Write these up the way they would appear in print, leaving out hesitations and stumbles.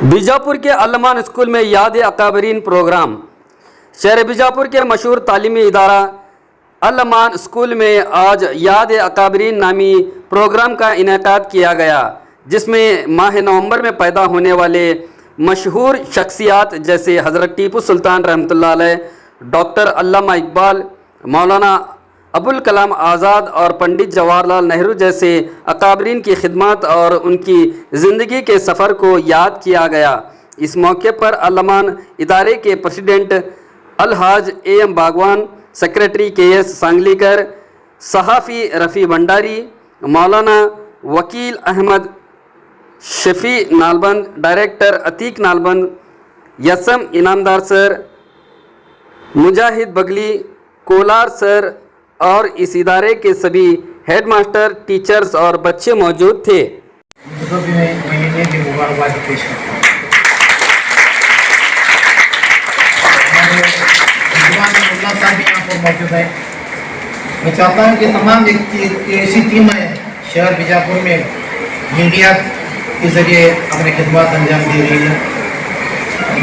बीजापुर के अल्लमान स्कूल में याद अकाबरीन प्रोग्राम। शहर बीजापुर के मशहूर तालीमी इदारा अल्लमान स्कूल में आज याद अकाबरीन नामी प्रोग्राम का इनेकाद किया गया, जिसमें माह नवंबर में पैदा होने वाले मशहूर शख्सियात जैसे हज़रत टीपू सुल्तान रहमतुल्लाह अलैह, डॉक्टर अल्लामा इकबाल, मौलाना अबुल कलाम आज़ाद और पंडित जवाहरलाल नेहरू जैसे अकाबरीन की खिदमत और उनकी ज़िंदगी के सफ़र को याद किया गया। इस मौके पर अल्लमान इदारे के प्रेसिडेंट अलहाज एम बागवान, सेक्रेटरी KS सांगलीकर, सहाफ़ी रफ़ी भंडारी, मौलाना वकील अहमद शफ़ी नालबंद, डायरेक्टर अतीक नालबंद, यसम इनामदार सर, मुजाहिद बगली, कोलार सर और इस इदारे के सभी हेडमास्टर, टीचर्स और बच्चे मौजूद थे। महीने की मुबारकबाद पेश करता हूँ। मुल्ला साहब भी यहाँ पर मौजूद है। मैं चाहता हूँ कि तमाम ऐसी टीम है शहर बीजापुर में मीडिया के जरिए अपनी खिदमत अंजाम दे रही है।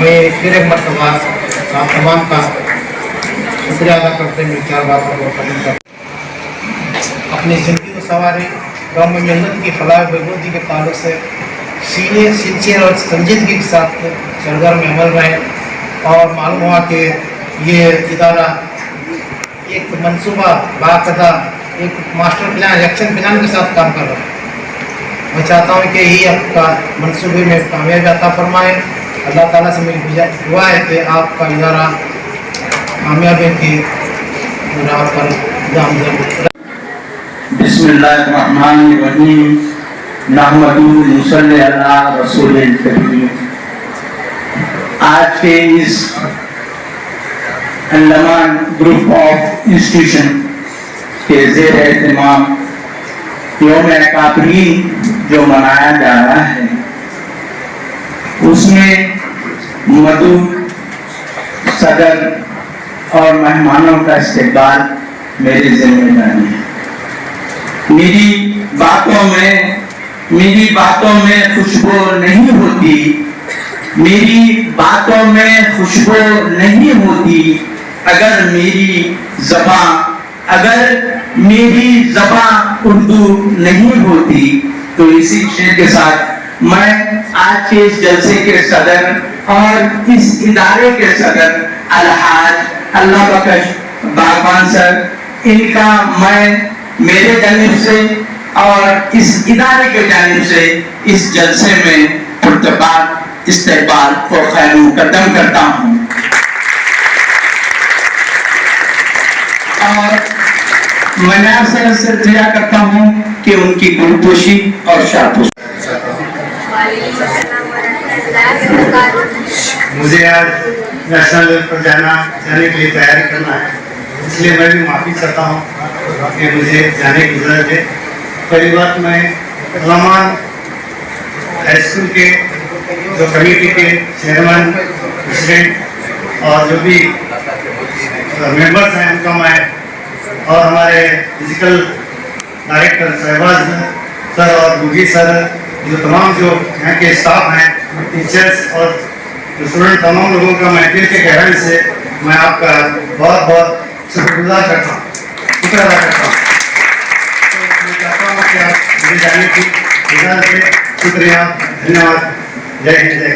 मैं फिर एक मरतबा आप तमाम का शुक्रिया अदा करते हुए चार बातों को खत्म कर अपनी ज़िंदगी को सवारे गाँव में मेहनत की फलाह बहबूदी के ताल्लुक से सीनियर सिंसियर और संजीदगी के साथ सरगर्म में अमल रहे और मालूम हुआ कि ये इदारा एक मनसूबा बाकायदा एक मास्टर प्लान, एक्शन प्लान के साथ काम कर रहा है। मैं चाहता हूँ कि यही आपका मनसूबे में कामयाबी अता फरमाए। अल्लाह ताला से मेरी दुआ है कि आपका इदारा कामयाबी की राह पर गामज़द। बिस्मिल्लाहिर्रहमानिर्रहीम। नहमदुहु व नसल्ली अला रसूलिल करीम। आज के इस अल्लमान ग्रुप ऑफ इंस्टीट्यूशन के ज़ेर एहतमाम यौम अकाबरीन जो मनाया जा रहा है, उसमें मधु सदर और मेहमानों का इस्तेकबाल मेरी जिम्मेदारी है। मेरी बातों में खुशबू नहीं होती, मेरी बातों में खुशबू नहीं होती अगर मेरी ज़बान उर्दू नहीं होती। तो इसी शेर के साथ मैं आज के इस जलसे के सदर और इस इदारे के सदर अलहाज अल्लाह बख्श बागवान सर, इनका मैं मेरे जानिब से और इस इदारे के जानिब से इस जलसे में पुरतबार इस्तेकबाल और खैर मुकद्दम करता हूँ और मैं आपसे दुआ करता हूँ कि उनकी गुरुपोशी और शापोशी। मुझे आज नेशनल लेवल पर जाने के लिए तैयारी करना है, इसलिए मैं भी माफ़ी चाहता हूँ कि मुझे जाने की ज़रूरत है। पहली बात, मैं अल्लमान हाई स्कूल के जो कमेटी के चेयरमैन, प्रेसिडेंट और जो भी मेंबर्स हैं उनका मैं, और हमारे फिजिकल डायरेक्टर शहबाज सर और मुगी सर, जो तमाम जो यहाँ के स्टाफ हैं, टीचर्स और स्टूडेंट, तमाम लोगों का मैं दिल के गहराई से मैं आपका बहुत बहुत शुक्रगुजार करता हूँ, शुक्र अदा करता हूँ। तो मैं चाहता हूँ कि आप मुझे जाने की इजाज़त दें। शुक्रिया, धन्यवाद। जय हिंद, जय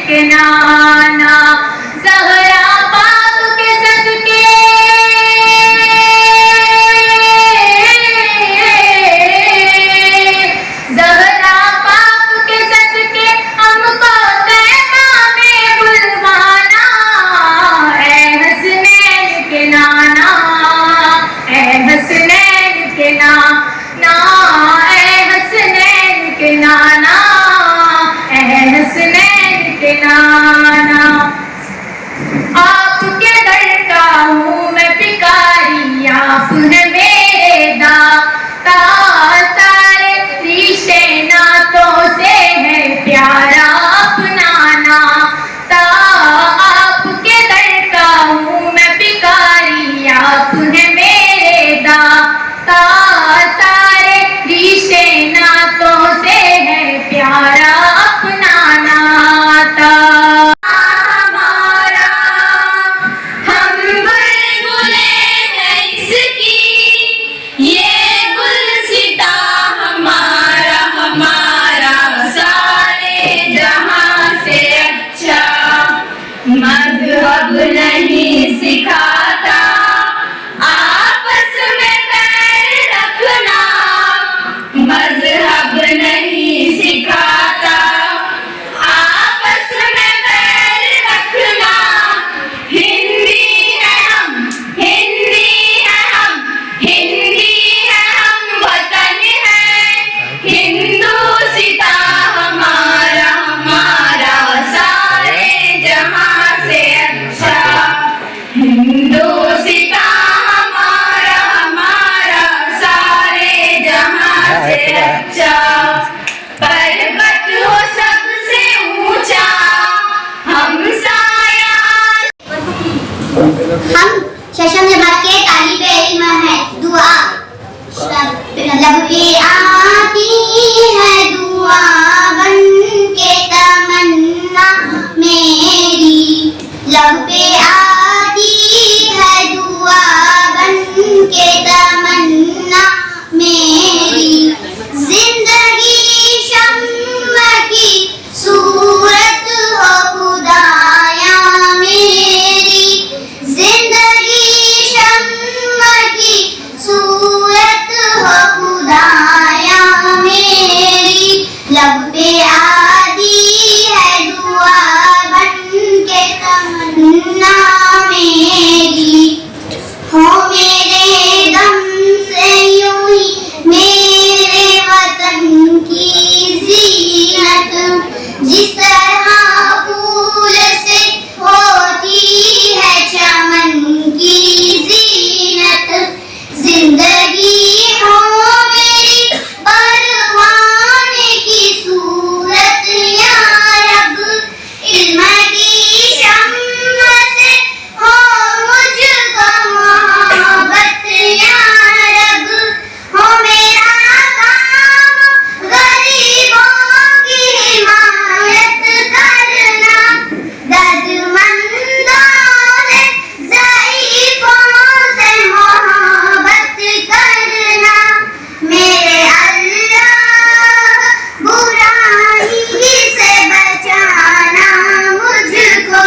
के नाना, ज़हरा पाक के सदके, ज़हरा पाक के सदके हमको तैबा में बुलवाना, ऐ हसनैन के नाना, ऐ हसनैन के नाना, ऐ हसनैन के नाना, ऐ हसनैन के नाना। आपके दर का हूँ मैं भिखारी, आप है मेरे दाता, सारे रिश्ते नातों से है प्यारा अपना नाता। आपके दर का हूँ मैं भिखारी, आप है मेरे दाता, सारे रिश्ते नातों से है प्यारा अपना नाता। हमारा हम बुलबुलें हैं इसकी, ये गुलसिता हमारा, हमारा सारे जहां से अच्छा। मज़हब नहीं सिखाता आपस में बैर रखना, मज़हब नहीं सिखाता आपस में बैर रखना। हिंदी है हम, हिंदी है हम, हिंदी है हम, वतन है हिंदुस्तां हमारा, हमारा सारे जहां से अच्छा। हिंदुस्तां हमारा, हमारा सारे जहां से अच्छा। पर्वत हो सबसे ऊंचा, हम साया। हम शशमजबाद के तालिबे इल्म है। दुआ लब पे आती है दुआ बन के तमन्ना मेरी, लब पे आती है दुआ बन के तमन्ना मेरी। जिंदगी शम्मा की सूरत हो खुदाया मेरी, जिंदगी शम्मा की सूरत हो खुदाया मेरी। लब पे आती है दुआ बन के तमन्ना मेरी। हो मेरे दम से यूं ही मेरे वतन की ज़ीनत, जिस तरह फूल से होती है चमन की ज़ीनत। जिंदगी हो मेरी परवाने की सूरत या रब, इल्म की शम्मा से हो मुझको मोहब्बत या रब। हो मेरा काम गरीबों की हिमायत करना, दर्दमंदों से ज़ईफ़ों से मोहब्बत करना। मेरे अल्लाह बुराई से बचाना मुझको,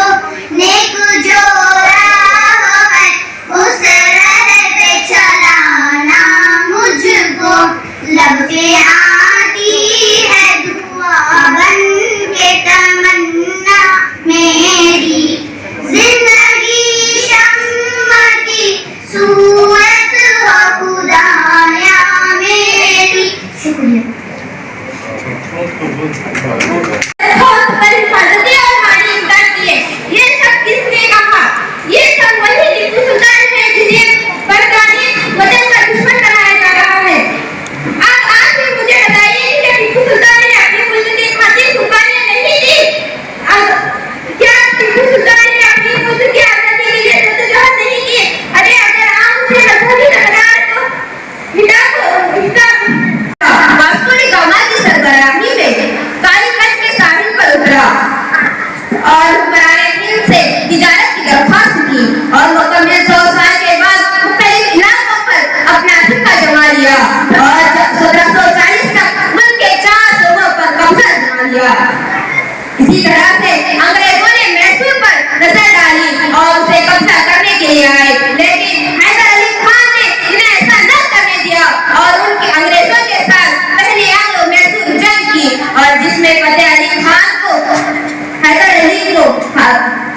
नेक जो राह है उस राह पे चलाना मुझको। लब पे आती है दुआ बन के तमन्ना मेरी, जिंदगी शम्मा की सूरत हो खुदाया मेरी। शुक्रिया। ये सब किसने कहा? ये सब वही टीपू सुल्तान है जिन्हें बरतानी वतन का दुश्मन बनाया जा रहा है। आप भी मुझे बताइए कि क्या टीपू सुल्तान ने अपने मुल्क की खातिर कुर्बानियां नहीं दी? क्या टीपू सुल्तान ने अपने मुल्क की आजादी के लिए जद्दोजहद नहीं की? अरे अगर आप उसे मजहबी तकरार को वास्को ने गामा की सरबराही में कालीकट के साहिल पर उतरा और हुक्मरान हिंद से तिजारत की दरख्वास्त की और मुकम्मल 100 साल के बाद मुख्तलिफ इलाकों पर अपना सिक्का जमा लिया और 1740 तक मुल्क के 4 सूबों पर कब्जा जमा लिया। इसी तरह से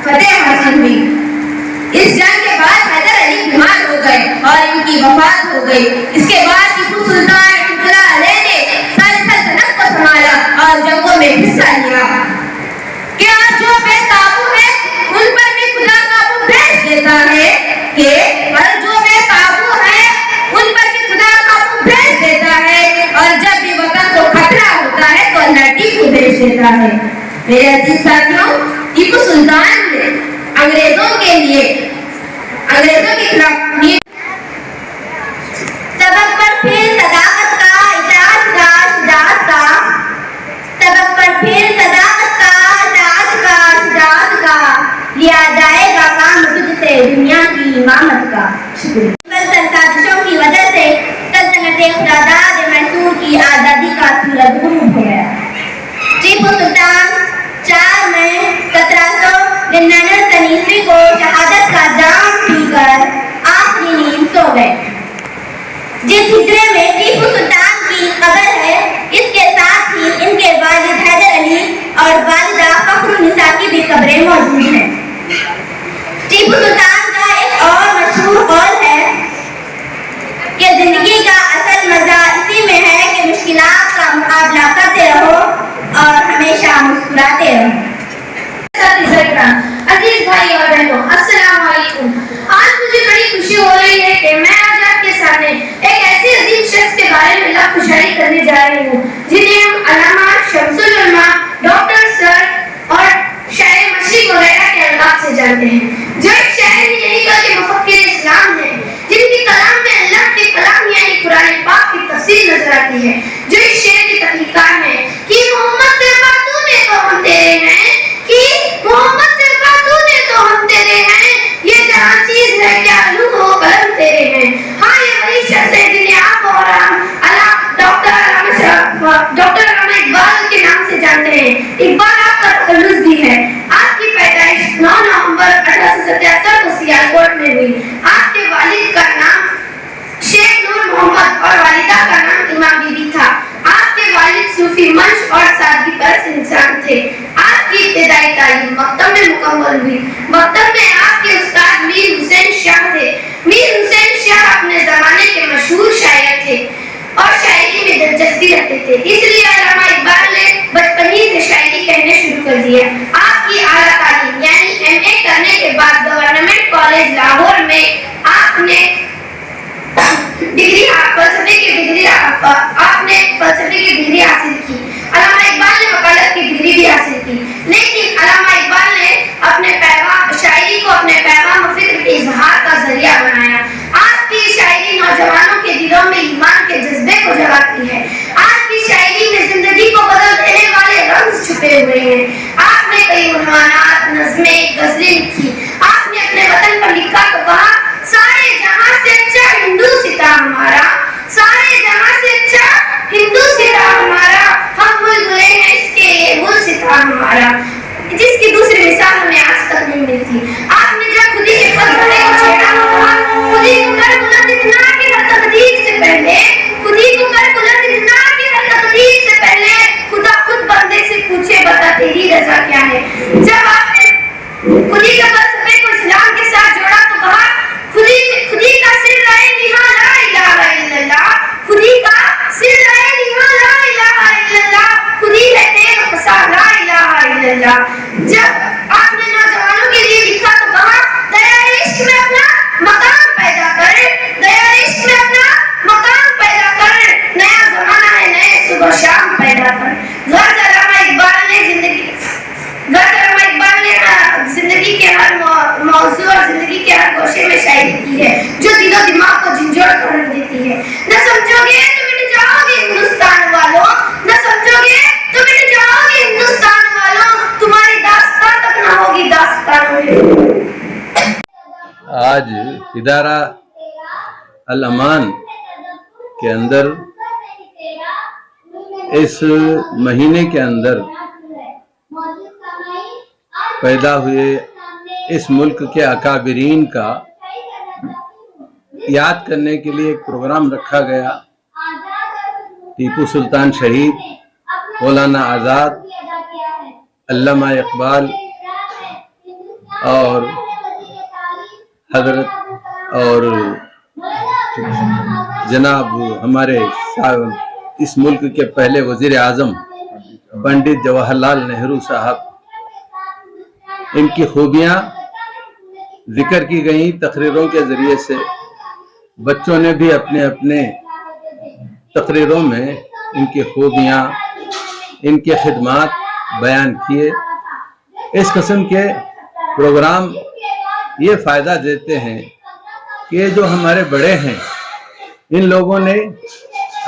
फतेह हासिल हुई। इस जंग के बाद हैदर अली बीमार हो गए और इनकी वफात हो गई। इसके बाद टीपू सुल्तान रहमतुल्लाह अलैह ने सारी सल्तनत को संभाला और जंगों में हिस्सा लिया। क्या जो बेकाबू है उन पर भी खुदा काबू भेज देता है कि और जो बेकाबू है उन पर भी खुदा काबू भेज देता है और जब भी वतन को खतरा होता है तो अल्लाह टीपू भेज देता है। मेरे अजीज साथियों, टीपू सुल्तान ने अंग्रेजों के खिलाफ सबक पर फिर सदाकत का, इताअत का, शुजाअत का। सबक पर फिर सदाकत का, इताअत का, शुजाअत का। लिया जाएगा काम तुझसे दुनिया की इमामत का। शुक्रिया। साजिशों की वजह से सल्तनत खुदादाद मैसूर की आज़ादी का सूरज गुम हो गया। टीपू सुल्तान 4 मई 1799 को शहादत का जाम पीकर आखिरी नींद सो गए। जिस हिजरे में टीपू सुल्तान की कब्र है, इसके साथ ही इनके वालिद हैदर अली और वालिदा फखरुन्निसा की भी कब्रें मौजूद हैं। टीपू सुल्तान का एक और मशहूर कौल है कि जिंदगी का असल मजा इसी में है कि मुश्किलात का मुकाबला करते रहो और हमेशा मुस्कुराते रहो। अजीज भाई और बहनों, अस्सलाम वालेकुम। आज मुझे बड़ी खुशी हो रही है कि मैं आज आपके सामने एक ऐसे अजीम शख्स के बारे में खुशारी करने जा रही हूँ जिन्हें हम अल्लामा शम्सुल उलमा, डॉक्टर सर और शायर मशरिक वगैरह के अलकाब से जानते हैं। जो एक शायर ही नहीं बल्कि मुफक्किर इस्लाम है, जिनकी कलाम में अल्लाह के कलाम यानी कुरान पाक की तफसीर नजर आती है। जो इस शेर की तहकीकात है कि मोहम्मद से तूने तो हम तेरे हैं, कि मोहम्मद से तूने तो हम तेरे हैं, ये जहां चीज है क्या लू हो कलम तेरे हैं। हाँ, ये वही शख्स है जिन्हें आप और हम डॉक्टर अल्लामा इकबाल के नाम से जानते हैं। इकबाल आपका तखल्लुस भी है। आपकी पैदाइश 9 नवंबर 1877 को सियालकोट में हुई। आपके वालिद का नाम शेख नूर मोहम्मद और वालिदा का नाम इमाम बीबी था। आपके वालिद सूफी मंश और सादगी परस्त इंसान थे। आपकी इब्तिदाई तालीम मकतब में मुकम्मल हुई। मकतब में आपके उस्ताद मीर हुसैन शाह थे। मीर हुसैन शाह अपने जमाने के मशहूर शायर थे और शायरी में दिलचस्पी रखते थे, इसलिए अल्लामा इकबाल ने बचपन ही से शायरी कहने शुरू कर दिया। आपकी आला तालीम यानी MA करने के बाद गवर्नमेंट कॉलेज लाहौर में आपने फलसफे की डिग्री हासिल की। अल्लामा इकबाल ने वकालत की डिग्री भी हासिल की, लेकिन अल्लामा इकबाल ने अपने शायरी को अपने पैगाम फिक्र के इजहार का जरिया बनाया। आपकी शायरी नौजवानों के दिलों में ईमान के जज्बे को जगाती है। आपकी शायरी में जिंदगी को बदल देने वाले रंग छुपे हुए हैं। आपने कई उन्वानात, नज़्में, गज़लें लिखी। आपने अपने वतन पर लिखा तो कहा, सारे जहां से अच्छा हिंदू सिता हमारा, सारे जहां से अच्छा हिंदू सिता हमारा, हम बुलबुलें हैं इसके ये गुल सिता हमारा, जिसकी दूसरी मिसाल हमें आज तक नहीं मिलती। आपने जब खुदी के फलसफे को छेड़ा, खुदी को कर बुलंद इतना कि हर तकदीर से पहले, खुदी को कर बुलंद इतना कि हर तकदीर से पहले खुदा खुद बंदे से पूछे बता तेरी रजा क्या है। जब आपने खुदी के फलसफे को इस्लाम के साथ जोड़ा तो कहा, खुदी का सिर रहे निहा ला इलाहा इल्लल्लाह, खुदी का सिर रहे निहा ला इलाहा इल्लल्लाह, खुदी है तेग फसा ला इलाहा इल्लल्लाह। जब आपने नौजवानों के लिए लिखा तो कहा, दया इश्क में अपना मकाम पैदा कर, दया इश्क में अपना मकाम पैदा कर, नया जमाना है नए सुबह शाम पैदा कर। गर्ज अल्लामा इकबाल ने जिंदगी के हर मौजू और जिंदगी के हर गोशे में शायरी की है, जो दिलो दिमाग को झंझोड़ कर देती है। न समझोगे तो मिट जाओगे हिंदुस्तान वालों, न समझोगे तो मिट जाओगे हिंदुस्तान वालों, तुम्हारी दास्तान तक न होगी दास्तानों में। आज इदारा अल अमान के अंदर इस महीने के अंदर पैदा हुए इस मुल्क के अकाबिरीन का याद करने के लिए एक प्रोग्राम रखा गया। टीपू सुल्तान शहीद, मौलाना आज़ाद, अल्लामा इकबाल और हजरत और जनाब हमारे इस मुल्क के पहले वजीर आजम पंडित जवाहरलाल नेहरू साहब, इनकी खूबियाँ जिक्र की गई तकरीरों के ज़रिए से। बच्चों ने भी अपने अपने तकरीरों में इनकी खूबियाँ, इनके खिदमात बयान किए। इस किस्म के प्रोग्राम ये फ़ायदा देते हैं कि ये जो हमारे बड़े हैं, इन लोगों ने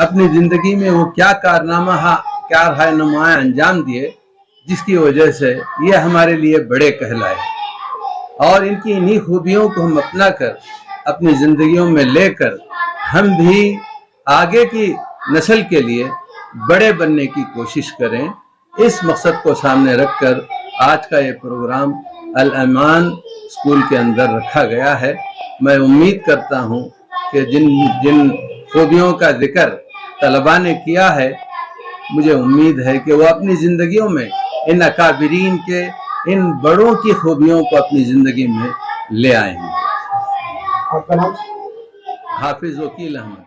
अपनी ज़िंदगी में वो क्या क्या रहनुमाएँ अंजाम दिए जिसकी वजह से ये हमारे लिए बड़े कहलाए, और इनकी इन्हीं खूबियों को हम अपना कर अपनी ज़िंदगियों में लेकर हम भी आगे की नस्ल के लिए बड़े बनने की कोशिश करें। इस मकसद को सामने रखकर आज का ये प्रोग्राम अल अमान स्कूल के अंदर रखा गया है। मैं उम्मीद करता हूँ कि जिन खूबियों का जिक्र तलबा ने किया है, मुझे उम्मीद है कि वो अपनी ज़िंदगियों में इन अकाबिरीन के, इन बड़ों की खूबियों को अपनी ज़िंदगी में ले आएंगे। आपका नाम? हाफिज वकील अहमद।